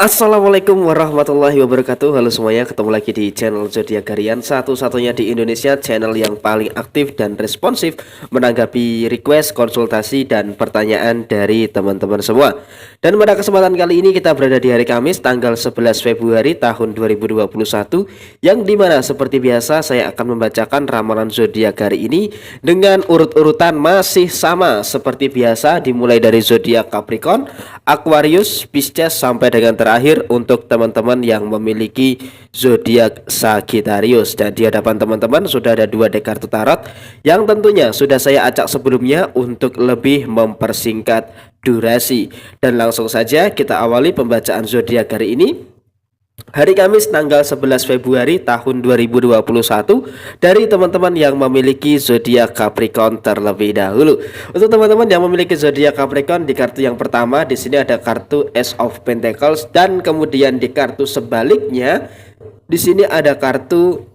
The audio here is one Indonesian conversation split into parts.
Assalamualaikum warahmatullahi wabarakatuh. Halo semuanya, ketemu lagi di channel Zodiak Harian, satu-satunya di Indonesia channel yang paling aktif dan responsif menanggapi request, konsultasi, dan pertanyaan dari teman-teman semua. Dan pada kesempatan kali ini kita berada di hari Kamis tanggal 11 Februari tahun 2021, yang dimana seperti biasa saya akan membacakan ramalan zodiak hari ini dengan urut-urutan masih sama seperti biasa, dimulai dari zodiak Capricorn, Aquarius, Pisces sampai dengan terakhir untuk teman-teman yang memiliki zodiak Sagittarius. Dan di hadapan teman-teman sudah ada dua deck kartu tarot yang tentunya sudah saya acak sebelumnya untuk lebih mempersingkat durasi. Dan langsung saja kita awali pembacaan zodiak hari ini. Hari Kamis tanggal 11 Februari tahun 2021 dari teman-teman yang memiliki zodiak Capricorn terlebih dahulu. Untuk teman-teman yang memiliki zodiak Capricorn, di kartu yang pertama di sini ada kartu Ace of Pentacles, dan kemudian di kartu sebaliknya di sini ada kartu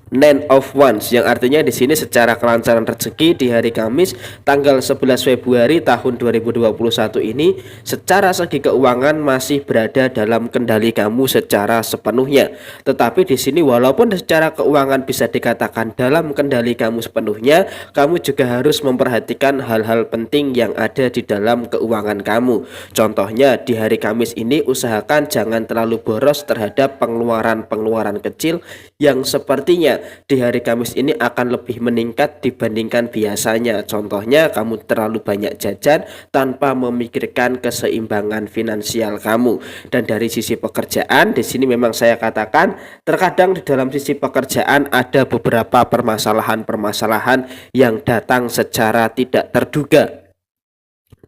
Nine of Wands, yang artinya di sini secara kelancaran rezeki di hari Kamis tanggal 11 Februari tahun 2021 ini secara segi keuangan masih berada dalam kendali kamu secara sepenuhnya. Tetapi di sini walaupun secara keuangan bisa dikatakan dalam kendali kamu sepenuhnya, kamu juga harus memperhatikan hal-hal penting yang ada di dalam keuangan kamu. Contohnya di hari Kamis ini usahakan jangan terlalu boros terhadap pengeluaran-pengeluaran kecil yang sepertinya di hari Kamis ini akan lebih meningkat dibandingkan biasanya. Contohnya kamu terlalu banyak jajan tanpa memikirkan keseimbangan finansial kamu. Dan dari sisi pekerjaan di sini memang saya katakan terkadang di dalam sisi pekerjaan ada beberapa permasalahan-permasalahan yang datang secara tidak terduga.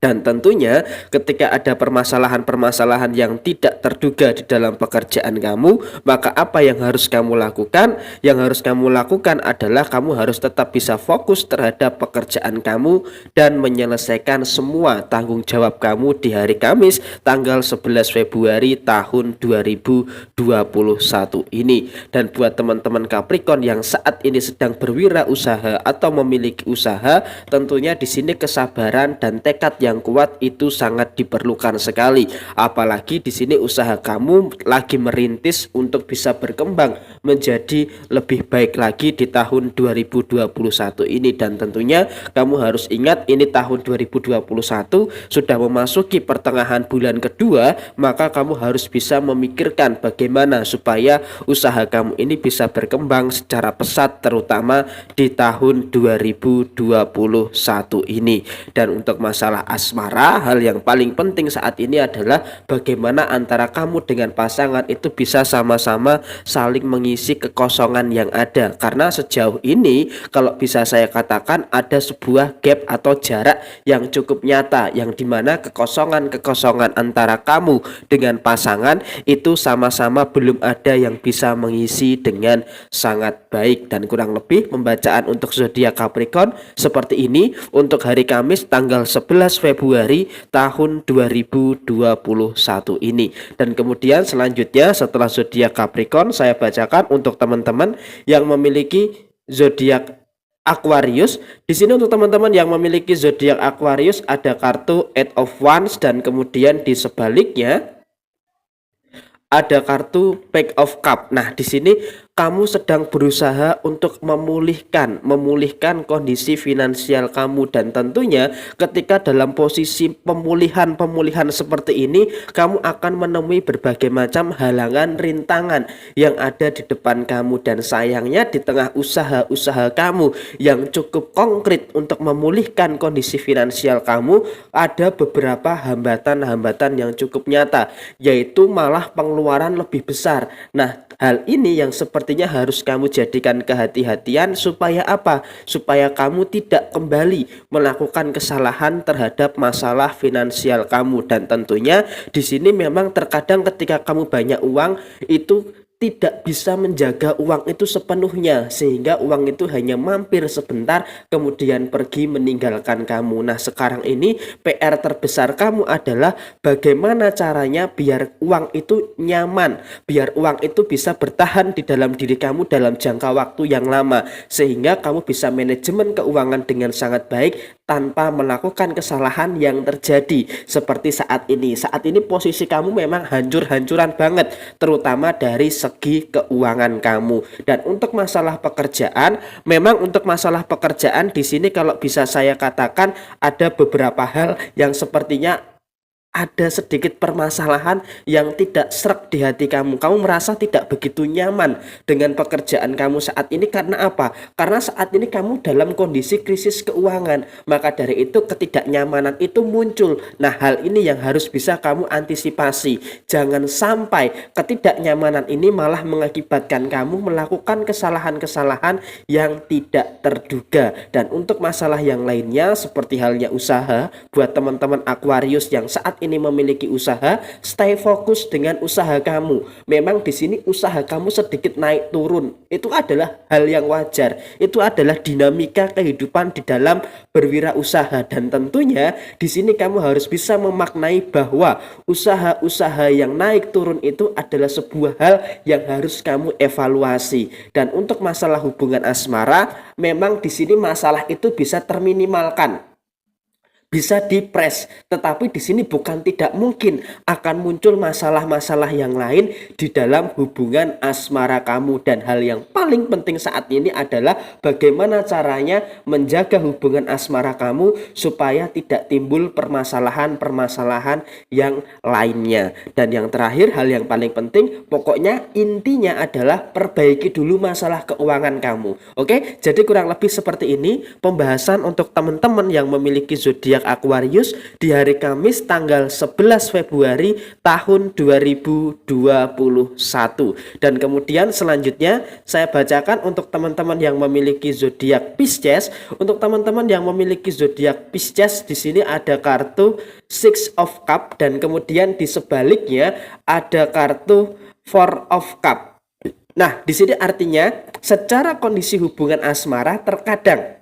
Dan tentunya ketika ada permasalahan-permasalahan yang tidak terduga di dalam pekerjaan kamu, maka apa yang harus kamu lakukan? Yang harus kamu lakukan adalah kamu harus tetap bisa fokus terhadap pekerjaan kamu dan menyelesaikan semua tanggung jawab kamu di hari Kamis tanggal 11 Februari tahun 2021 ini. Dan buat teman-teman Capricorn yang saat ini sedang berwirausaha atau memiliki usaha, tentunya di sini kesabaran dan tekad yang kuat itu sangat diperlukan sekali. Apalagi di sini usaha kamu lagi merintis untuk bisa berkembang menjadi lebih baik lagi di tahun 2021 ini. Dan tentunya kamu harus ingat ini tahun 2021 sudah memasuki pertengahan bulan kedua, maka kamu harus bisa memikirkan bagaimana supaya usaha kamu ini bisa berkembang secara pesat terutama di tahun 2021 ini. Dan untuk masalah asmara, hal yang paling penting saat ini adalah bagaimana antara kamu dengan pasangan itu bisa sama-sama saling mengisi kekosongan yang ada. Karena sejauh ini kalau bisa saya katakan ada sebuah gap atau jarak yang cukup nyata, yang dimana kekosongan-kekosongan antara kamu dengan pasangan itu sama-sama belum ada yang bisa mengisi dengan sangat baik. Dan kurang lebih pembacaan untuk zodiak Capricorn seperti ini untuk hari Kamis tanggal 11 Februari tahun 2021 ini. Dan kemudian selanjutnya setelah zodiak Capricorn saya bacakan untuk teman-teman yang memiliki zodiak Aquarius. Di sini untuk teman-teman yang memiliki zodiak Aquarius ada kartu Eight of Wands, dan kemudian di sebaliknya ada kartu Page of Cup. Nah, di sini kamu sedang berusaha untuk memulihkan kondisi finansial kamu, dan tentunya ketika dalam posisi pemulihan seperti ini kamu akan menemui berbagai macam halangan, rintangan yang ada di depan kamu. Dan sayangnya di tengah usaha-usaha kamu yang cukup konkret untuk memulihkan kondisi finansial kamu, ada beberapa hambatan-hambatan yang cukup nyata, yaitu malah pengeluaran lebih besar. Nah, hal ini yang sepertinya harus kamu jadikan kehati-hatian supaya apa? Supaya kamu tidak kembali melakukan kesalahan terhadap masalah finansial kamu. Dan tentunya di sini memang terkadang ketika kamu banyak uang itu tidak bisa menjaga uang itu sepenuhnya, sehingga uang itu hanya mampir sebentar kemudian pergi meninggalkan kamu. Nah, sekarang ini PR terbesar kamu adalah bagaimana caranya biar uang itu nyaman, biar uang itu bisa bertahan di dalam diri kamu dalam jangka waktu yang lama, sehingga kamu bisa manajemen keuangan dengan sangat baik tanpa melakukan kesalahan yang terjadi seperti saat ini. Saat ini posisi kamu memang hancur-hancuran banget, terutama dari segi keuangan kamu. Dan untuk masalah pekerjaan, memang untuk masalah pekerjaan di sini kalau bisa saya katakan ada beberapa hal yang sepertinya ada sedikit permasalahan yang tidak sreg di hati kamu. Kamu merasa tidak begitu nyaman dengan pekerjaan kamu saat ini karena apa? Karena saat ini kamu dalam kondisi krisis keuangan. Maka dari itu ketidaknyamanan itu muncul. Nah, hal ini yang harus bisa kamu antisipasi. Jangan sampai ketidaknyamanan ini malah mengakibatkan kamu melakukan kesalahan-kesalahan yang tidak terduga. Dan untuk masalah yang lainnya seperti halnya usaha, buat teman-teman Aquarius yang saat ini memiliki usaha, stay fokus dengan usaha kamu. Memang di sini usaha kamu sedikit naik turun, itu adalah hal yang wajar. Itu adalah dinamika kehidupan di dalam berwirausaha, dan tentunya di sini kamu harus bisa memaknai bahwa usaha-usaha yang naik turun itu adalah sebuah hal yang harus kamu evaluasi. Dan untuk masalah hubungan asmara, memang di sini masalah itu bisa terminimalkan, bisa dipres, tetapi di sini bukan tidak mungkin akan muncul masalah-masalah yang lain di dalam hubungan asmara kamu. Dan hal yang paling penting saat ini adalah bagaimana caranya menjaga hubungan asmara kamu supaya tidak timbul permasalahan-permasalahan yang lainnya. Dan yang terakhir, hal yang paling penting, pokoknya intinya adalah perbaiki dulu masalah keuangan kamu. Oke, jadi kurang lebih seperti ini pembahasan untuk teman-teman yang memiliki zodiak Aquarius di hari Kamis tanggal 11 Februari tahun 2021. Dan kemudian selanjutnya saya bacakan untuk teman-teman yang memiliki zodiak Pisces. Untuk teman-teman yang memiliki zodiak Pisces, di sini ada kartu Six of Cup dan kemudian di sebaliknya ada kartu Four of Cup. Nah, di sini artinya secara kondisi hubungan asmara terkadang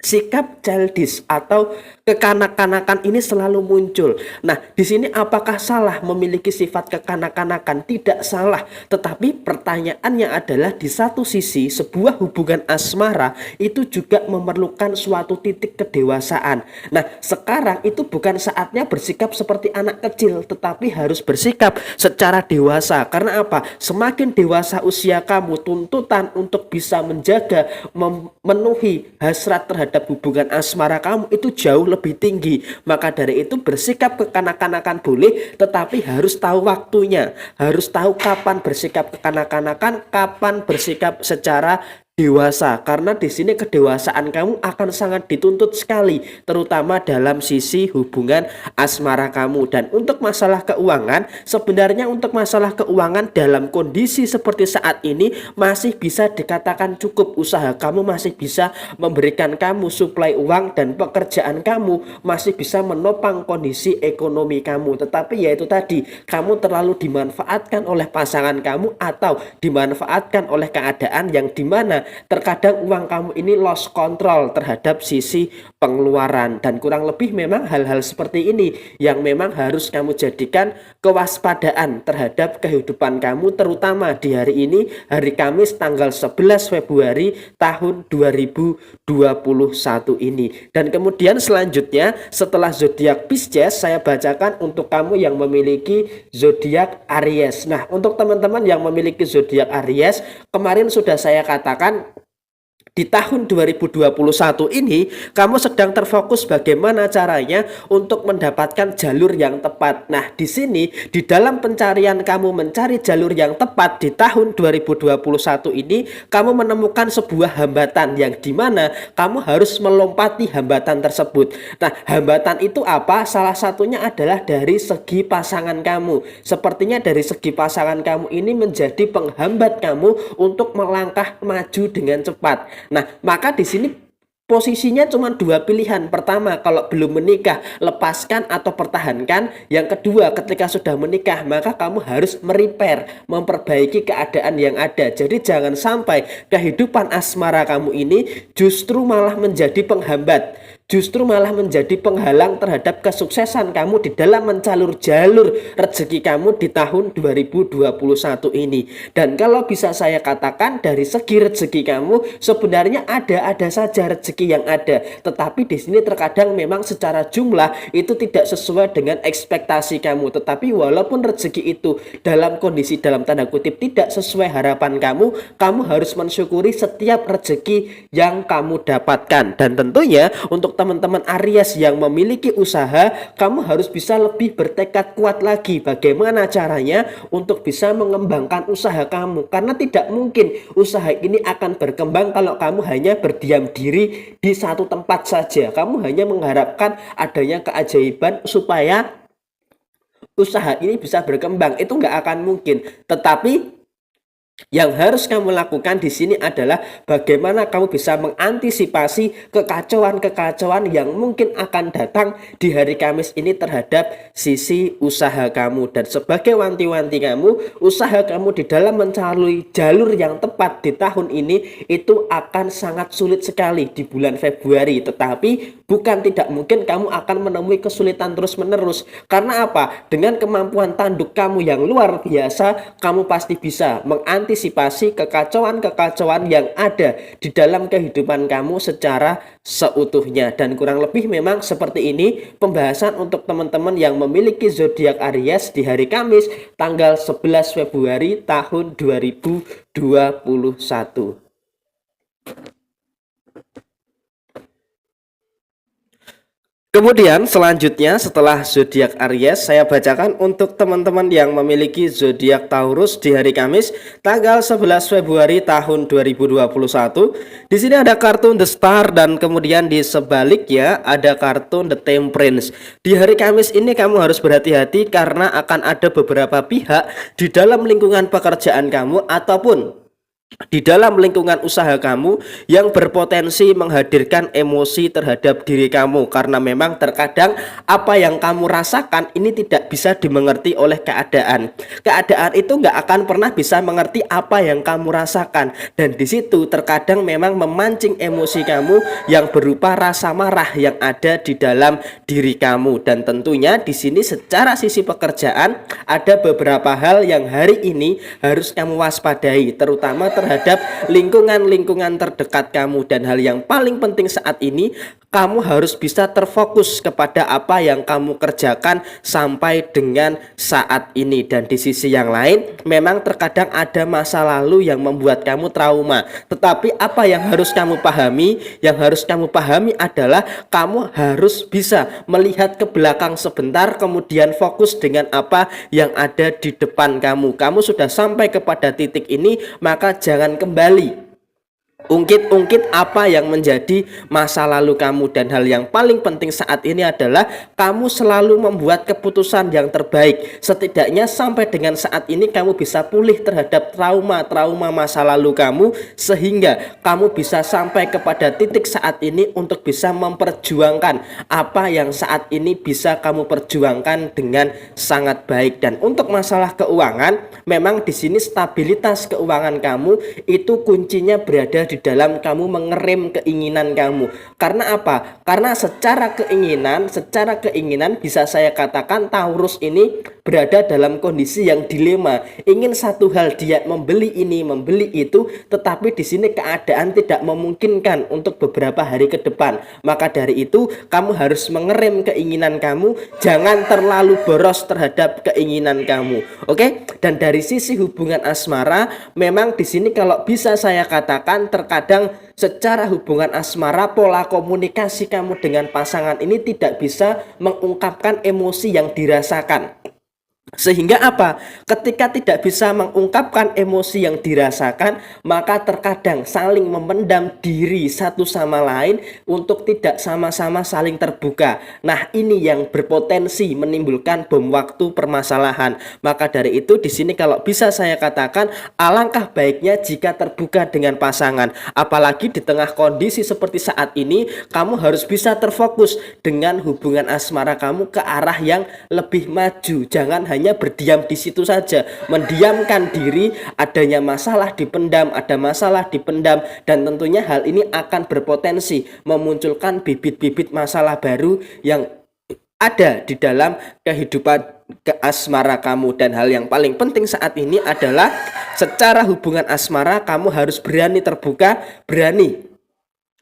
sikap childish atau kekanak-kanakan ini selalu muncul. Nah, di sini apakah salah memiliki sifat kekanak-kanakan? Tidak salah, tetapi pertanyaannya adalah di satu sisi sebuah hubungan asmara itu juga memerlukan suatu titik kedewasaan. Nah, sekarang itu bukan saatnya bersikap seperti anak kecil, tetapi harus bersikap secara dewasa. Karena apa? Semakin dewasa usia kamu, tuntutan untuk bisa menjaga, memenuhi hasrat terhadap hubungan asmara kamu itu jauh lebih tinggi. Maka dari itu bersikap kekanak-kanakan boleh, tetapi harus tahu waktunya, harus tahu kapan bersikap kekanak-kanakan, kapan bersikap secara dewasa. Karena di sini kedewasaan kamu akan sangat dituntut sekali, terutama dalam sisi hubungan asmara kamu. Dan untuk masalah keuangan, sebenarnya untuk masalah keuangan dalam kondisi seperti saat ini masih bisa dikatakan cukup. Usaha kamu masih bisa memberikan kamu suplai uang dan pekerjaan kamu masih bisa menopang kondisi ekonomi kamu. Tetapi yaitu tadi, kamu terlalu dimanfaatkan oleh pasangan kamu atau dimanfaatkan oleh keadaan yang dimana terkadang uang kamu ini lost control terhadap sisi pengeluaran. Dan kurang lebih memang hal-hal seperti ini yang memang harus kamu jadikan kewaspadaan terhadap kehidupan kamu, terutama di hari ini, hari Kamis tanggal 11 Februari tahun 2021 ini. Dan kemudian selanjutnya setelah zodiak Pisces, saya bacakan untuk kamu yang memiliki zodiak Aries. Nah, untuk teman-teman yang memiliki zodiak Aries, kemarin sudah saya katakan di tahun 2021 ini kamu sedang terfokus bagaimana caranya untuk mendapatkan jalur yang tepat. Nah, di sini di dalam pencarian kamu mencari jalur yang tepat di tahun 2021 ini, kamu menemukan sebuah hambatan yang dimana kamu harus melompati hambatan tersebut. Nah, hambatan itu apa? Salah satunya adalah dari segi pasangan kamu. Sepertinya dari segi pasangan kamu ini menjadi penghambat kamu untuk melangkah maju dengan cepat. Nah, maka di sini posisinya cuma dua pilihan. Pertama, kalau belum menikah, lepaskan atau pertahankan. Yang kedua, ketika sudah menikah, maka kamu harus merepair, memperbaiki keadaan yang ada. Jadi jangan sampai kehidupan asmara kamu ini justru malah menjadi penghambat, justru malah menjadi penghalang terhadap kesuksesan kamu di dalam mencalur jalur rezeki kamu di tahun 2021 ini. Dan kalau bisa saya katakan, dari segi rezeki kamu sebenarnya ada saja rezeki yang ada, tetapi di sini terkadang memang secara jumlah itu tidak sesuai dengan ekspektasi kamu. Tetapi walaupun rezeki itu dalam kondisi dalam tanda kutip tidak sesuai harapan kamu, kamu harus mensyukuri setiap rezeki yang kamu dapatkan. Dan tentunya untuk teman-teman Aries yang memiliki usaha, kamu harus bisa lebih bertekad kuat lagi bagaimana caranya untuk bisa mengembangkan usaha kamu, karena tidak mungkin usaha ini akan berkembang kalau kamu hanya berdiam diri di satu tempat saja. Kamu hanya mengharapkan adanya keajaiban supaya usaha ini bisa berkembang, itu nggak akan mungkin. Tetapi yang harus kamu lakukan di sini adalah bagaimana kamu bisa mengantisipasi kekacauan-kekacauan yang mungkin akan datang di hari Kamis ini terhadap sisi usaha kamu. Dan sebagai wanti-wanti kamu, usaha kamu di dalam mencari jalur yang tepat di tahun ini itu akan sangat sulit sekali di bulan Februari. Tetapi bukan tidak mungkin kamu akan menemui kesulitan terus-menerus. Karena apa? Dengan kemampuan tanduk kamu yang luar biasa, kamu pasti bisa mengantisipasi kekacauan-kekacauan yang ada di dalam kehidupan kamu secara seutuhnya. Dan kurang lebih memang seperti ini pembahasan untuk teman-teman yang memiliki zodiak Aries di hari Kamis tanggal 11 Februari tahun 2021. Kemudian selanjutnya setelah zodiak Aries, saya bacakan untuk teman-teman yang memiliki zodiak Taurus di hari Kamis tanggal 11 Februari tahun 2021. Di sini ada kartun The Star dan kemudian di sebaliknya ada kartun The Temperance. Di hari Kamis ini kamu harus berhati-hati karena akan ada beberapa pihak di dalam lingkungan pekerjaan kamu ataupun di dalam lingkungan usaha kamu yang berpotensi menghadirkan emosi terhadap diri kamu, karena memang terkadang apa yang kamu rasakan ini tidak bisa dimengerti oleh keadaan itu nggak akan pernah bisa mengerti apa yang kamu rasakan, dan di situ terkadang memang memancing emosi kamu yang berupa rasa marah yang ada di dalam diri kamu. Dan tentunya di sini secara sisi pekerjaan ada beberapa hal yang hari ini harus kamu waspadai, terutama terhadap lingkungan-lingkungan terdekat kamu. Dan hal yang paling penting saat ini, kamu harus bisa terfokus kepada apa yang kamu kerjakan sampai dengan saat ini. Dan di sisi yang lain, memang terkadang ada masa lalu yang membuat kamu trauma. Tetapi apa yang harus kamu pahami? Yang harus kamu pahami adalah kamu harus bisa melihat ke belakang sebentar, kemudian fokus dengan apa yang ada di depan kamu. Kamu sudah sampai kepada titik ini, maka jangan kembali ungkit-ungkit apa yang menjadi masa lalu kamu. Dan hal yang paling penting saat ini adalah kamu selalu membuat keputusan yang terbaik. Setidaknya sampai dengan saat ini kamu bisa pulih terhadap trauma-trauma masa lalu kamu, sehingga kamu bisa sampai kepada titik saat ini untuk bisa memperjuangkan apa yang saat ini bisa kamu perjuangkan dengan sangat baik. Dan untuk masalah keuangan, memang di sini stabilitas keuangan kamu itu kuncinya berada di dalam kamu mengerem keinginan kamu. Karena apa? Karena secara keinginan bisa saya katakan Taurus ini berada dalam kondisi yang dilema. Ingin satu hal, dia membeli ini, membeli itu, tetapi di sini keadaan tidak memungkinkan untuk beberapa hari ke depan. Maka dari itu kamu harus mengerem keinginan kamu, jangan terlalu boros terhadap keinginan kamu. Oke? Dan dari sisi hubungan asmara, memang di sini kalau bisa saya katakan terkadang secara hubungan asmara pola komunikasi kamu dengan pasangan ini tidak bisa mengungkapkan emosi yang dirasakan. Sehingga apa? Ketika tidak bisa mengungkapkan emosi yang dirasakan, maka terkadang saling memendam diri satu sama lain untuk tidak sama-sama saling terbuka. Nah, ini yang berpotensi menimbulkan bom waktu permasalahan. Maka dari itu di sini kalau bisa saya katakan alangkah baiknya jika terbuka dengan pasangan. Apalagi di tengah kondisi seperti saat ini, kamu harus bisa terfokus dengan hubungan asmara kamu ke arah yang lebih maju. Jangan hanya berdiam di situ saja, mendiamkan diri, adanya masalah dipendam, ada masalah dipendam, dan tentunya hal ini akan berpotensi memunculkan bibit-bibit masalah baru yang ada di dalam kehidupan asmara kamu. Dan hal yang paling penting saat ini adalah secara hubungan asmara kamu harus berani terbuka, berani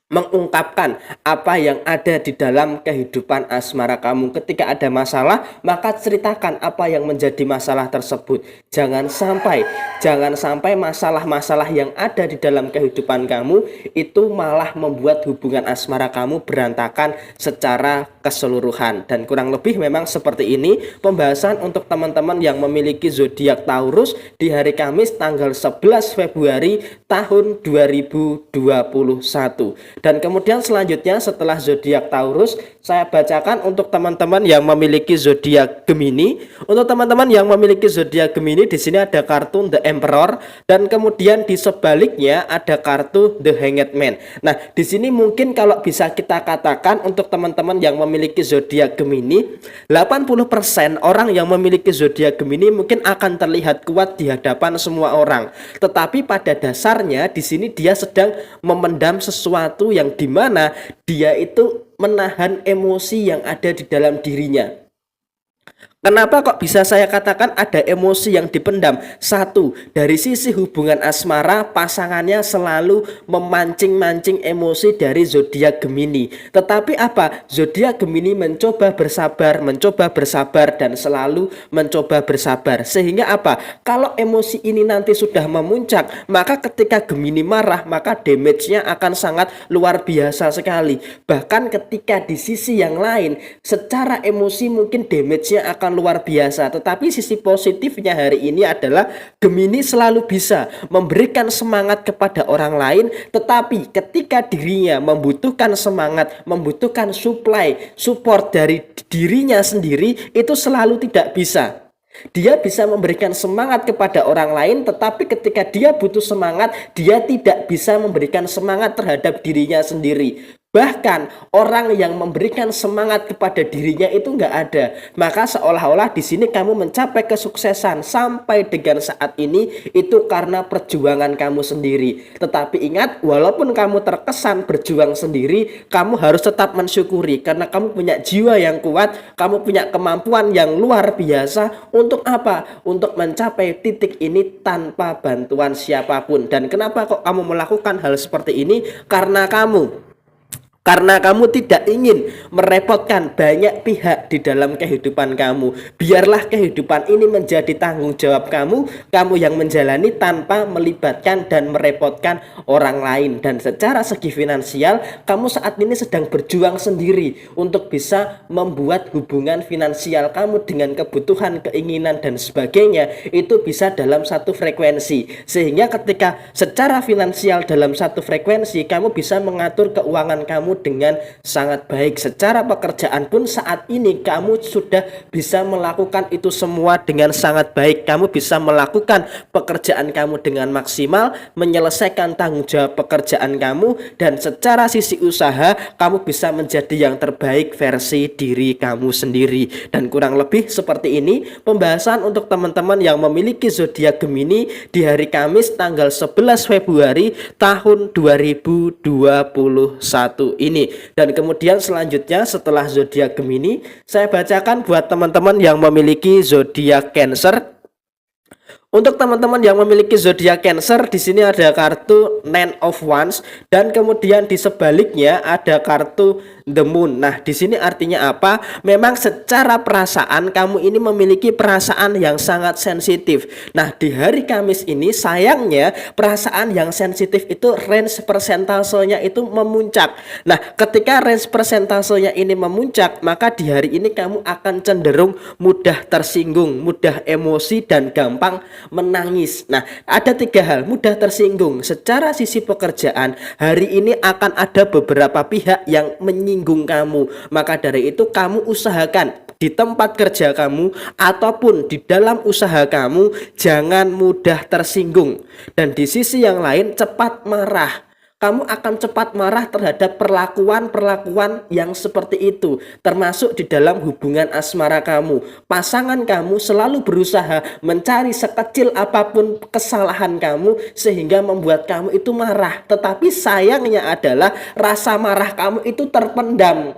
mengungkapkan apa yang ada di dalam kehidupan asmara kamu. Ketika ada masalah, maka ceritakan apa yang menjadi masalah tersebut. Jangan sampai masalah-masalah yang ada di dalam kehidupan kamu itu malah membuat hubungan asmara kamu berantakan secara keseluruhan. Dan kurang lebih memang seperti ini pembahasan untuk teman-teman yang memiliki zodiak Taurus di hari Kamis tanggal 11 Februari tahun 2021. Dan kemudian selanjutnya setelah zodiak Taurus, saya bacakan untuk teman-teman yang memiliki zodiak Gemini. Untuk teman-teman yang memiliki zodiak Gemini, di sini ada kartu The Emperor, dan kemudian di sebaliknya ada kartu The Hanged Man. Nah, di sini mungkin kalau bisa kita katakan untuk teman-teman yang memiliki zodiak Gemini, 80% orang yang memiliki zodiak Gemini mungkin akan terlihat kuat di hadapan semua orang. Tetapi pada dasarnya di sini dia sedang memendam sesuatu yang dimana dia itu menahan emosi yang ada di dalam dirinya. Kenapa kok bisa saya katakan ada emosi yang dipendam? Satu, dari sisi hubungan asmara, pasangannya selalu memancing-mancing emosi dari zodiak Gemini. Tetapi apa? Zodiak Gemini mencoba bersabar dan selalu mencoba bersabar. Sehingga apa? Kalau emosi ini nanti sudah memuncak, maka ketika Gemini marah, maka damage-nya akan sangat luar biasa sekali. Bahkan ketika di sisi yang lain, secara emosi mungkin damage-nya akan luar biasa, tetapi sisi positifnya hari ini adalah Gemini selalu bisa memberikan semangat kepada orang lain, tetapi ketika dirinya membutuhkan semangat, membutuhkan support dari dirinya sendiri, itu selalu tidak bisa. Dia bisa memberikan semangat kepada orang lain, tetapi ketika dia butuh semangat, dia tidak bisa memberikan semangat terhadap dirinya sendiri. Bahkan orang yang memberikan semangat kepada dirinya itu nggak ada. Maka seolah-olah di sini kamu mencapai kesuksesan sampai dengan saat ini itu karena perjuangan kamu sendiri. Tetapi ingat, walaupun kamu terkesan berjuang sendiri, kamu harus tetap mensyukuri karena kamu punya jiwa yang kuat, kamu punya kemampuan yang luar biasa. Untuk apa? Untuk mencapai titik ini tanpa bantuan siapapun. Dan kenapa kok kamu melakukan hal seperti ini? Karena kamu tidak ingin merepotkan banyak pihak di dalam kehidupan kamu. Biarlah kehidupan ini menjadi tanggung jawab kamu yang menjalani tanpa melibatkan dan merepotkan orang lain. Dan secara segi finansial, kamu saat ini sedang berjuang sendiri untuk bisa membuat hubungan finansial kamu dengan kebutuhan, keinginan, dan sebagainya itu bisa dalam satu frekuensi. Sehingga ketika secara finansial dalam satu frekuensi, kamu bisa mengatur keuangan kamu dengan sangat baik. Secara pekerjaan pun saat ini kamu sudah bisa melakukan itu semua dengan sangat baik. Kamu bisa melakukan pekerjaan kamu dengan maksimal, menyelesaikan tanggung jawab pekerjaan kamu, dan secara sisi usaha kamu bisa menjadi yang terbaik versi diri kamu sendiri. Dan kurang lebih seperti ini pembahasan untuk teman-teman yang memiliki zodiak Gemini di hari Kamis tanggal 11 Februari tahun 2021 ini. Dan kemudian selanjutnya setelah zodiak Gemini, saya bacakan buat teman-teman yang memiliki zodiak Cancer. Untuk teman-teman yang memiliki zodiak Cancer, di sini ada kartu Nine of Wands, dan kemudian di sebaliknya ada kartu the moon. Nah, di sini artinya apa? Memang secara perasaan kamu ini memiliki perasaan yang sangat sensitif. Nah, di hari Kamis ini sayangnya perasaan yang sensitif itu range persentasenya itu memuncak. Nah, ketika range persentasenya ini memuncak, maka di hari ini kamu akan cenderung mudah tersinggung, mudah emosi dan gampang menangis. Nah, ada 3 hal. Mudah tersinggung. Secara sisi pekerjaan, hari ini akan ada beberapa pihak yang menyinggung kamu. Maka dari itu kamu usahakan di tempat kerja kamu ataupun di dalam usaha kamu jangan mudah tersinggung. Dan di sisi yang lain cepat marah. Kamu akan cepat marah terhadap perlakuan-perlakuan yang seperti itu, termasuk di dalam hubungan asmara kamu. Pasangan kamu selalu berusaha mencari sekecil apapun kesalahan kamu sehingga membuat kamu itu marah. Tetapi sayangnya adalah rasa marah kamu itu terpendam.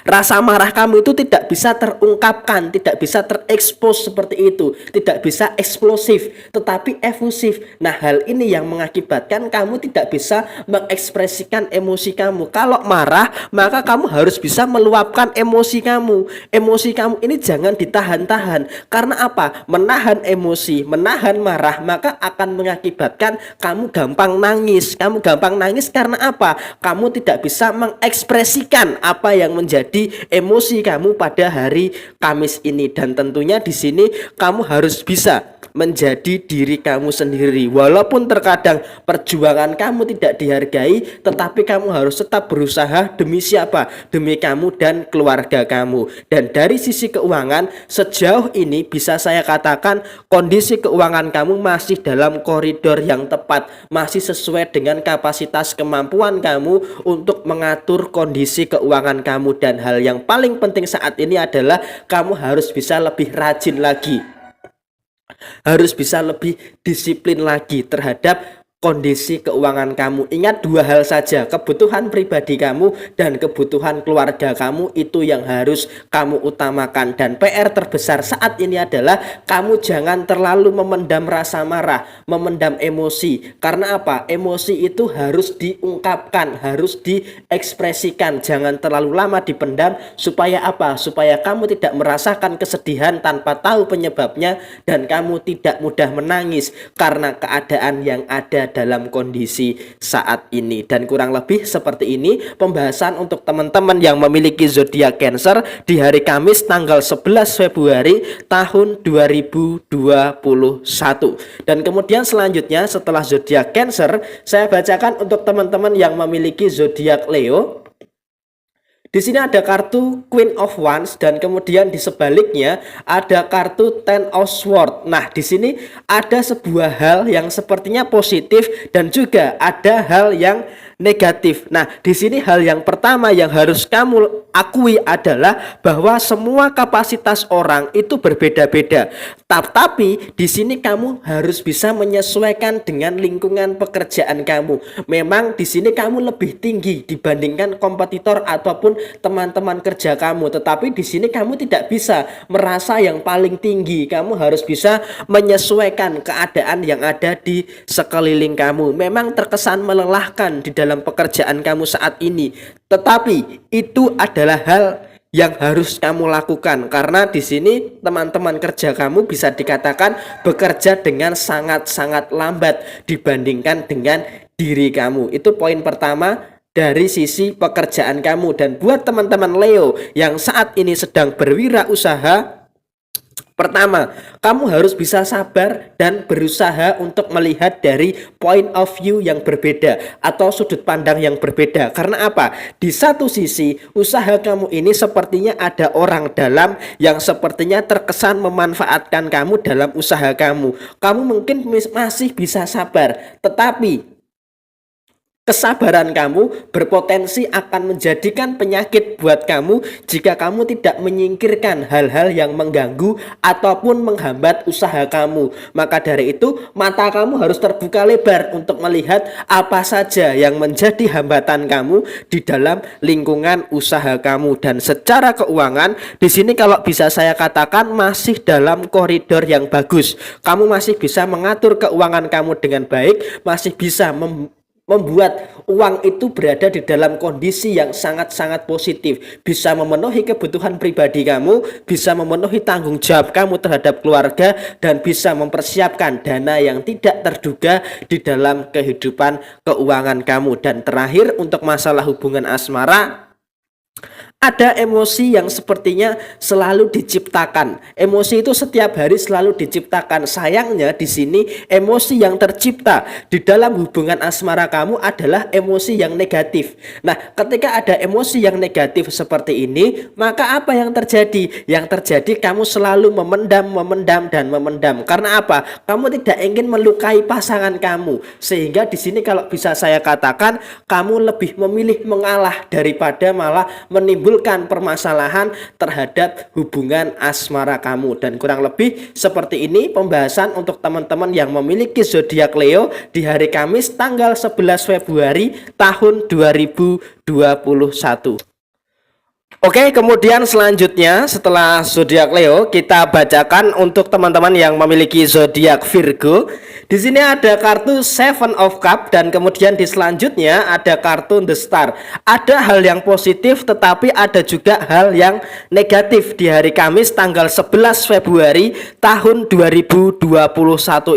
Rasa marah kamu itu tidak bisa terungkapkan, tidak bisa terekspos seperti itu, tidak bisa eksplosif, tetapi efusif. Nah, hal ini yang mengakibatkan kamu tidak bisa mengekspresikan emosi kamu. Kalau marah, maka kamu harus bisa meluapkan emosi kamu. Emosi kamu ini jangan ditahan-tahan. Karena apa? Menahan emosi, menahan marah, maka akan mengakibatkan kamu gampang nangis. Kamu gampang nangis karena apa? Kamu tidak bisa mengekspresikan apa yang menjadi emosi kamu pada hari Kamis ini. Dan tentunya di sini kamu harus bisa menjadi diri kamu sendiri. Walaupun terkadang perjuangan kamu tidak dihargai, tetapi kamu harus tetap berusaha demi siapa? Demi kamu dan keluarga kamu. Dan dari sisi keuangan, sejauh ini bisa saya katakan kondisi keuangan kamu masih dalam koridor yang tepat, masih sesuai dengan kapasitas kemampuan kamu untuk mengatur kondisi keuangan kamu. Dan hal yang paling penting saat ini adalah kamu harus bisa lebih rajin lagi, harus bisa lebih disiplin lagi terhadap kondisi keuangan kamu. Ingat 2 hal saja, kebutuhan pribadi kamu dan kebutuhan keluarga kamu, itu yang harus kamu utamakan. Dan PR terbesar saat ini adalah kamu jangan terlalu memendam rasa marah, memendam emosi. Karena apa? Emosi itu harus diungkapkan, harus diekspresikan. Jangan terlalu lama dipendam. Supaya apa? Supaya kamu tidak merasakan kesedihan tanpa tahu penyebabnya, dan kamu tidak mudah menangis karena keadaan yang ada dalam kondisi saat ini. Dan kurang lebih seperti ini pembahasan untuk teman-teman yang memiliki zodiak Cancer di hari Kamis tanggal 11 Februari tahun 2021. Dan kemudian selanjutnya setelah zodiak Cancer, saya bacakan untuk teman-teman yang memiliki zodiak Leo. Di sini ada kartu Queen of Wands dan kemudian di sebaliknya ada kartu Ten of Swords. Nah, di sini ada sebuah hal yang sepertinya positif dan juga ada hal yang negatif. Nah, di sini hal yang pertama yang harus kamu akui adalah bahwa semua kapasitas orang itu berbeda-beda. Tapi di sini kamu harus bisa menyesuaikan dengan lingkungan pekerjaan kamu. Memang di sini kamu lebih tinggi dibandingkan kompetitor ataupun teman-teman kerja kamu, tetapi di sini kamu tidak bisa merasa yang paling tinggi. Kamu harus bisa menyesuaikan keadaan yang ada di sekeliling kamu. Memang terkesan melelahkan di dalam pekerjaan kamu saat ini, tetapi itu adalah hal yang harus kamu lakukan, karena di sini teman-teman kerja kamu bisa dikatakan bekerja dengan sangat-sangat lambat dibandingkan dengan diri kamu. Itu poin pertama dari sisi pekerjaan kamu. Dan buat teman-teman Leo yang saat ini sedang berwirausaha, pertama, kamu harus bisa sabar dan berusaha untuk melihat dari point of view yang berbeda atau sudut pandang yang berbeda. Karena apa? Di satu sisi, usaha kamu ini sepertinya ada orang dalam yang sepertinya terkesan memanfaatkan kamu dalam usaha kamu. Kamu mungkin masih bisa sabar, tetapi kesabaran kamu berpotensi akan menjadikan penyakit buat kamu jika kamu tidak menyingkirkan hal-hal yang mengganggu ataupun menghambat usaha kamu. Maka dari itu, mata kamu harus terbuka lebar untuk melihat apa saja yang menjadi hambatan kamu di dalam lingkungan usaha kamu. Dan secara keuangan, di sini kalau bisa saya katakan masih dalam koridor yang bagus. Kamu masih bisa mengatur keuangan kamu dengan baik, masih bisa membuat uang itu berada di dalam kondisi yang sangat-sangat positif, bisa memenuhi kebutuhan pribadi kamu, bisa memenuhi tanggung jawab kamu terhadap keluarga, dan bisa mempersiapkan dana yang tidak terduga di dalam kehidupan keuangan kamu. Dan terakhir, untuk masalah hubungan asmara, ada emosi yang sepertinya selalu diciptakan. Emosi itu setiap hari selalu diciptakan. Sayangnya di sini emosi yang tercipta di dalam hubungan asmara kamu adalah emosi yang negatif. Nah, ketika ada emosi yang negatif seperti ini, maka apa yang terjadi? Yang terjadi kamu selalu memendam dan memendam. Karena apa? Kamu tidak ingin melukai pasangan kamu. Sehingga di sini kalau bisa saya katakan, kamu lebih memilih mengalah daripada malah menimbulkan permasalahan terhadap hubungan asmara kamu. Dan kurang lebih seperti ini pembahasan untuk teman-teman yang memiliki zodiak Leo di hari Kamis tanggal 11 Februari tahun 2021. Oke, kemudian selanjutnya setelah zodiak Leo, kita bacakan untuk teman-teman yang memiliki zodiak Virgo. Di sini ada kartu Seven of Cup dan kemudian di selanjutnya ada kartu The Star. Ada hal yang positif tetapi ada juga hal yang negatif di hari Kamis tanggal 11 Februari tahun 2021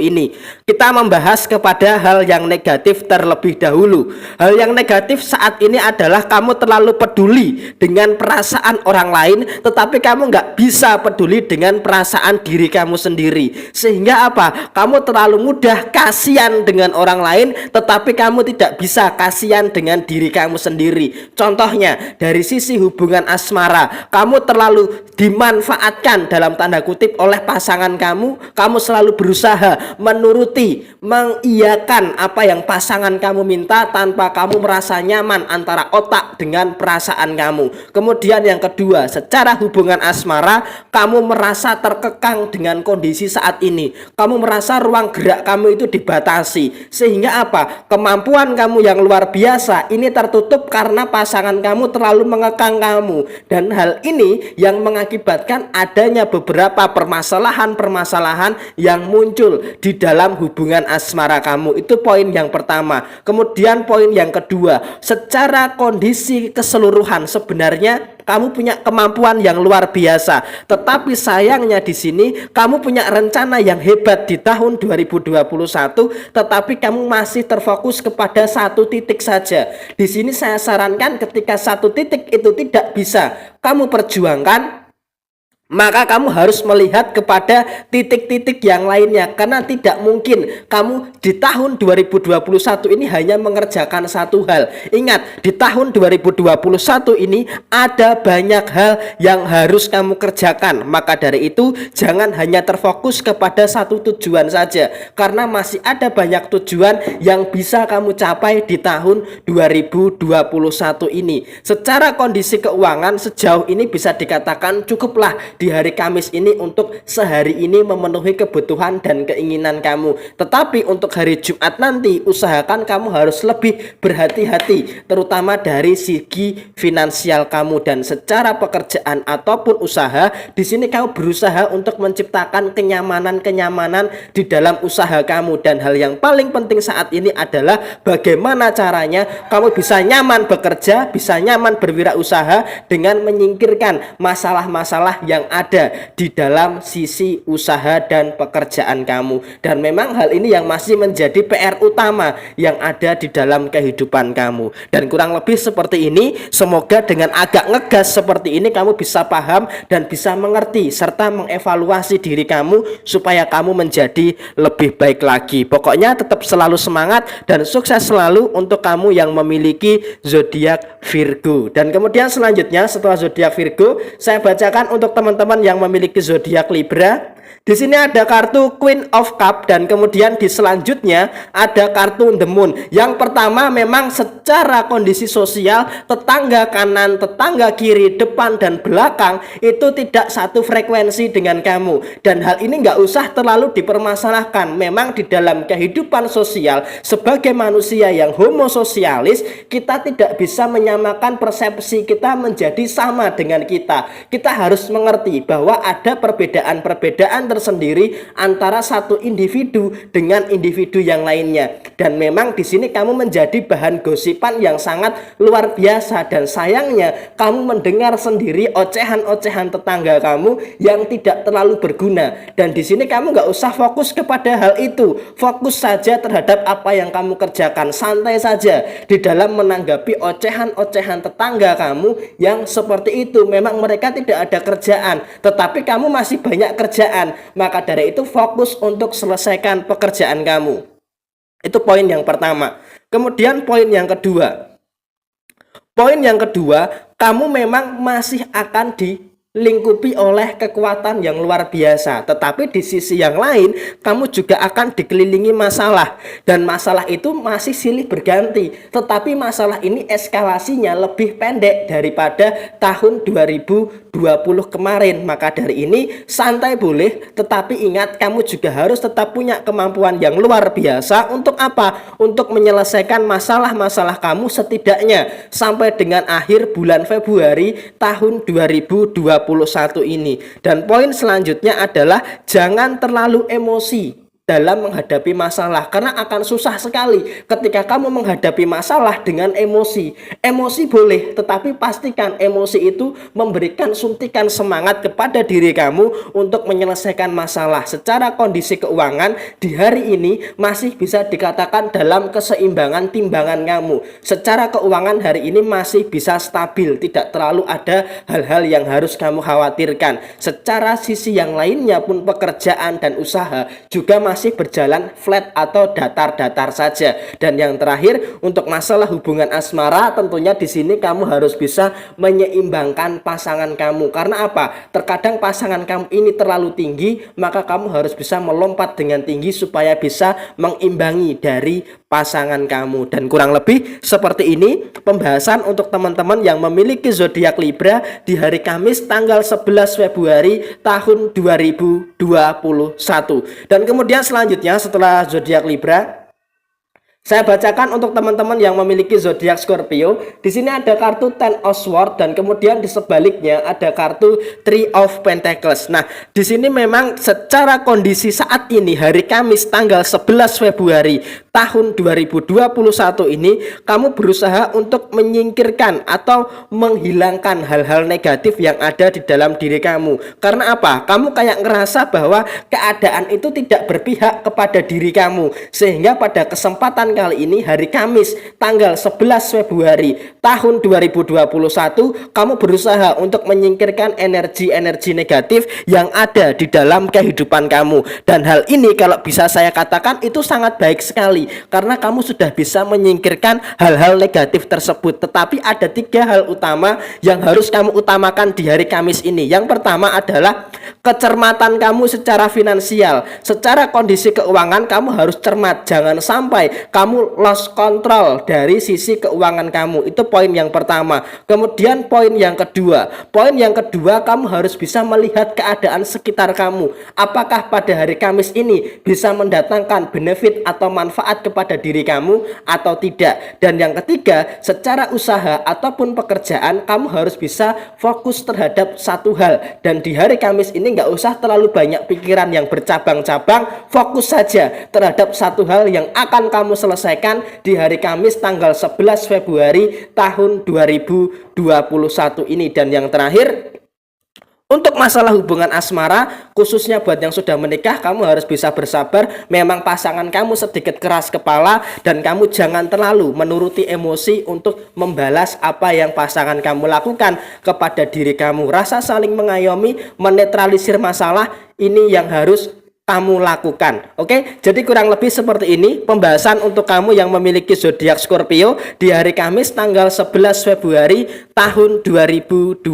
ini. Kita membahas kepada hal yang negatif terlebih dahulu. Hal yang negatif saat ini adalah kamu terlalu peduli dengan perasaan orang lain, tetapi kamu nggak bisa peduli dengan perasaan diri kamu sendiri. Sehingga apa? Kamu terlalu mudah kasihan dengan orang lain, tetapi kamu tidak bisa kasihan dengan diri kamu sendiri. Contohnya, dari sisi hubungan asmara, kamu terlalu dimanfaatkan dalam tanda kutip oleh pasangan kamu selalu berusaha menuruti, mengiyakan apa yang pasangan kamu minta tanpa kamu merasa nyaman antara otak dengan perasaan kamu. Kemudian yang kedua, secara hubungan asmara, kamu merasa terkekang dengan kondisi saat ini. Kamu merasa ruang gerak kamu itu dibatasi. Sehingga apa? Kemampuan kamu yang luar biasa ini tertutup karena pasangan kamu terlalu mengekang kamu. Dan hal ini yang mengakibatkan adanya beberapa permasalahan-permasalahan yang muncul di dalam hubungan asmara kamu. Itu poin yang pertama. Kemudian poin yang kedua, secara kondisi keseluruhan sebenarnya kamu punya kemampuan yang luar biasa, tetapi sayangnya di sini kamu punya rencana yang hebat di tahun 2021, tetapi kamu masih terfokus kepada satu titik saja. Di sini saya sarankan ketika satu titik itu tidak bisa kamu perjuangkan, maka kamu harus melihat kepada titik-titik yang lainnya. Karena tidak mungkin kamu di tahun 2021 ini hanya mengerjakan satu hal. Ingat, di tahun 2021 ini ada banyak hal yang harus kamu kerjakan. Maka dari itu jangan hanya terfokus kepada satu tujuan saja, karena masih ada banyak tujuan yang bisa kamu capai di tahun 2021 ini. Secara kondisi keuangan sejauh ini bisa dikatakan cukuplah di hari Kamis ini untuk sehari ini memenuhi kebutuhan dan keinginan kamu. Tetapi untuk hari Jumat nanti usahakan kamu harus lebih berhati-hati, terutama dari segi finansial kamu. Dan secara pekerjaan ataupun usaha, di sini kamu berusaha untuk menciptakan kenyamanan-kenyamanan di dalam usaha kamu. Dan hal yang paling penting saat ini adalah bagaimana caranya kamu bisa nyaman bekerja, bisa nyaman berwirausaha dengan menyingkirkan masalah-masalah yang ada di dalam sisi usaha dan pekerjaan kamu. Dan memang hal ini yang masih menjadi PR utama yang ada di dalam kehidupan kamu. Dan kurang lebih seperti ini. Semoga dengan agak ngegas seperti ini kamu bisa paham dan bisa mengerti serta mengevaluasi diri kamu supaya kamu menjadi lebih baik lagi. Pokoknya tetap selalu semangat dan sukses selalu untuk kamu yang memiliki zodiak Virgo. Dan kemudian selanjutnya setelah zodiak Virgo, saya bacakan untuk teman-teman yang memiliki zodiak Libra. Di sini ada kartu Queen of Cup dan kemudian di selanjutnya ada kartu The Moon. Yang pertama memang secara kondisi sosial tetangga kanan, tetangga kiri, depan dan belakang itu tidak satu frekuensi dengan kamu. Dan hal ini nggak usah terlalu dipermasalahkan. Memang di dalam kehidupan sosial sebagai manusia yang homo sosialis, kita tidak bisa menyamakan persepsi kita menjadi sama dengan kita. Kita harus mengerti bahwa ada perbedaan-perbedaan tersendiri antara satu individu dengan individu yang lainnya. Dan memang di sini kamu menjadi bahan gosipan yang sangat luar biasa, dan sayangnya kamu mendengar sendiri ocehan-ocehan tetangga kamu yang tidak terlalu berguna. Dan di sini kamu nggak usah fokus kepada hal itu, fokus saja terhadap apa yang kamu kerjakan, santai saja di dalam menanggapi ocehan-ocehan tetangga kamu yang seperti itu. Memang mereka tidak ada kerjaan, tetapi kamu masih banyak kerjaan, maka dari itu fokus untuk selesaikan pekerjaan kamu. Itu poin yang pertama. Kemudian poin yang kedua. Poin yang kedua, kamu memang masih akan dilingkupi oleh kekuatan yang luar biasa, tetapi di sisi yang lain kamu juga akan dikelilingi masalah, dan masalah itu masih silih berganti, tetapi masalah ini eskalasinya lebih pendek daripada tahun 2020 kemarin. Maka dari ini santai boleh, tetapi ingat kamu juga harus tetap punya kemampuan yang luar biasa. Untuk apa? Untuk menyelesaikan masalah-masalah kamu setidaknya sampai dengan akhir bulan Februari tahun 2021 ini. Dan poin selanjutnya adalah jangan terlalu emosi dalam menghadapi masalah, karena akan susah sekali ketika kamu menghadapi masalah dengan emosi. Emosi boleh, tetapi pastikan emosi itu memberikan suntikan semangat kepada diri kamu untuk menyelesaikan masalah. Secara kondisi keuangan di hari ini masih bisa dikatakan dalam keseimbangan timbangan kamu. Secara keuangan hari ini masih bisa stabil, tidak terlalu ada hal-hal yang harus kamu khawatirkan. Secara sisi yang lainnya pun pekerjaan dan usaha juga masih berjalan flat atau datar-datar saja. Dan yang terakhir, untuk masalah hubungan asmara, tentunya di sini kamu harus bisa menyeimbangkan pasangan kamu. Karena apa? Terkadang pasangan kamu ini terlalu tinggi, maka kamu harus bisa melompat dengan tinggi supaya bisa mengimbangi dari pasangan kamu. Dan kurang lebih seperti ini pembahasan untuk teman-teman yang memiliki zodiak Libra di hari Kamis tanggal 11 Februari tahun 2021. Dan kemudian selanjutnya setelah zodiak Libra, saya bacakan untuk teman-teman yang memiliki zodiak Scorpio. Di sini ada kartu Ten of Swords, dan kemudian di sebaliknya ada kartu Three of Pentacles. Nah, di sini memang secara kondisi saat ini hari Kamis tanggal 11 Februari tahun 2021 ini, kamu berusaha untuk menyingkirkan atau menghilangkan hal-hal negatif yang ada di dalam diri kamu. Karena apa? Kamu kayak ngerasa bahwa keadaan itu tidak berpihak kepada diri kamu, sehingga pada kesempatan kali ini hari Kamis tanggal 11 Februari tahun 2021, kamu berusaha untuk menyingkirkan energi-energi negatif yang ada di dalam kehidupan kamu. Dan hal ini kalau bisa saya katakan itu sangat baik sekali, karena kamu sudah bisa menyingkirkan hal-hal negatif tersebut. Tetapi ada 3 hal utama yang harus kamu utamakan di hari Kamis ini. Yang pertama adalah kecermatan kamu secara finansial. Secara kondisi keuangan kamu harus cermat, jangan sampai kamu lost control dari sisi keuangan kamu. Itu poin yang pertama. Kemudian poin yang kedua, kamu harus bisa melihat keadaan sekitar kamu. Apakah pada hari Kamis ini bisa mendatangkan benefit atau manfaat kepada diri kamu atau tidak. Dan yang ketiga, secara usaha ataupun pekerjaan kamu harus bisa fokus terhadap satu hal. Dan di hari Kamis ini nggak usah terlalu banyak pikiran yang bercabang-cabang, fokus saja terhadap satu hal yang akan kamu selesaikan di hari Kamis tanggal 11 Februari tahun 2021 ini. Dan yang terakhir, untuk masalah hubungan asmara, khususnya buat yang sudah menikah, kamu harus bisa bersabar. Memang pasangan kamu sedikit keras kepala, dan kamu jangan terlalu menuruti emosi untuk membalas apa yang pasangan kamu lakukan kepada diri kamu. Rasa saling mengayomi, menetralisir masalah, ini yang harus kamu lakukan. Oke, jadi kurang lebih seperti ini pembahasan untuk kamu yang memiliki zodiak Scorpio di hari Kamis tanggal 11 Februari tahun 2021.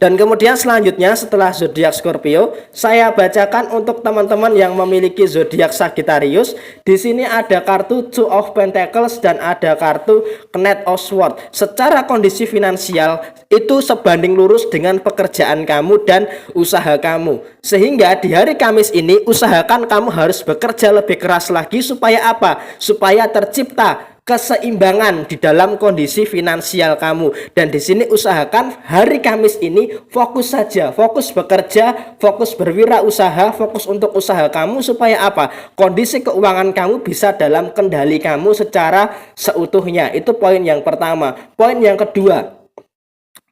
Dan kemudian selanjutnya setelah zodiak Scorpio, saya bacakan untuk teman-teman yang memiliki zodiak Sagittarius. Di sini ada kartu Two of Pentacles dan ada kartu Knight of Swords. Secara kondisi finansial itu sebanding lurus dengan pekerjaan kamu dan usaha kamu. Sehingga di hari Kamis ini usahakan kamu harus bekerja lebih keras lagi supaya apa? Supaya tercipta keseimbangan di dalam kondisi finansial kamu. Dan di sini usahakan hari Kamis ini fokus saja, fokus bekerja, fokus berwirausaha, fokus untuk usaha kamu supaya apa? Kondisi keuangan kamu bisa dalam kendali kamu secara seutuhnya. Itu poin yang pertama. Poin yang kedua,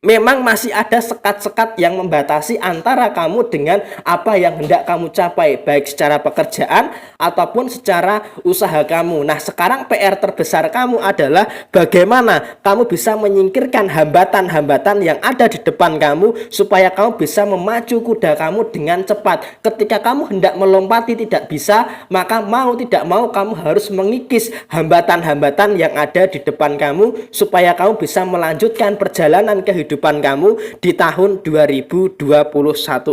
memang masih ada sekat-sekat yang membatasi antara kamu dengan apa yang hendak kamu capai, baik secara pekerjaan ataupun secara usaha kamu. Nah, sekarang PR terbesar kamu adalah bagaimana kamu bisa menyingkirkan hambatan-hambatan yang ada di depan kamu supaya kamu bisa memacu kuda kamu dengan cepat. Ketika kamu hendak melompati tidak bisa, maka mau tidak mau kamu harus mengikis hambatan-hambatan yang ada di depan kamu supaya kamu bisa melanjutkan perjalanan kehidupan kamu di tahun 2021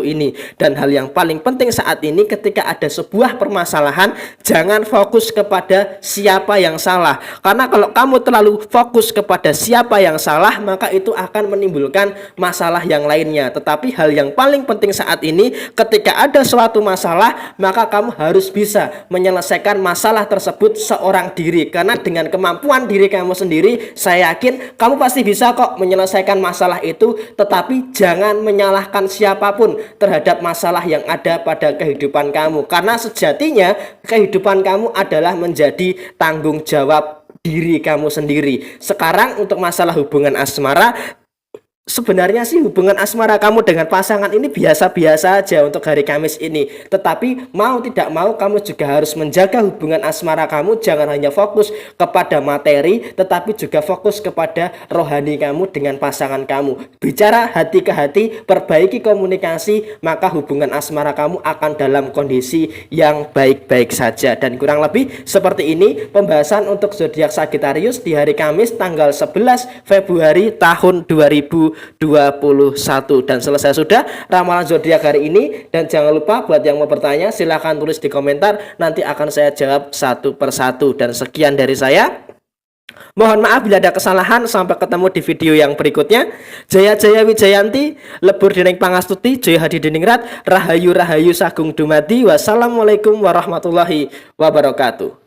ini. Dan hal yang paling penting saat ini ketika ada sebuah permasalahan, jangan fokus kepada siapa yang salah. Karena kalau kamu terlalu fokus kepada siapa yang salah, maka itu akan menimbulkan masalah yang lainnya. Tetapi hal yang paling penting saat ini, ketika ada suatu masalah, maka kamu harus bisa menyelesaikan masalah tersebut seorang diri. Karena dengan kemampuan diri kamu sendiri, saya yakin kamu pasti bisa kok menyelesaikan masalah itu, tetapi jangan menyalahkan siapapun terhadap masalah yang ada pada kehidupan kamu, karena sejatinya kehidupan kamu adalah menjadi tanggung jawab diri kamu sendiri. Sekarang untuk masalah hubungan asmara, sebenarnya sih hubungan asmara kamu dengan pasangan ini biasa-biasa aja untuk hari Kamis ini. Tetapi mau tidak mau kamu juga harus menjaga hubungan asmara kamu. Jangan hanya fokus kepada materi, tetapi juga fokus kepada rohani kamu dengan pasangan kamu. Bicara hati ke hati, perbaiki komunikasi, maka hubungan asmara kamu akan dalam kondisi yang baik-baik saja. Dan kurang lebih seperti ini pembahasan untuk zodiak Sagittarius di hari Kamis tanggal 11 Februari tahun 2021. Dan selesai sudah ramalan zodiak hari ini. Dan jangan lupa buat yang mau bertanya silahkan tulis di komentar, nanti akan saya jawab satu persatu. Dan sekian dari saya, mohon maaf bila ada kesalahan. Sampai ketemu di video yang berikutnya. Jaya Jaya Wijayanti, Lebur Dening Pangastuti, Jaya Hadi Diningrat, Rahayu Rahayu Sagung Dumadi. Wassalamualaikum warahmatullahi wabarakatuh.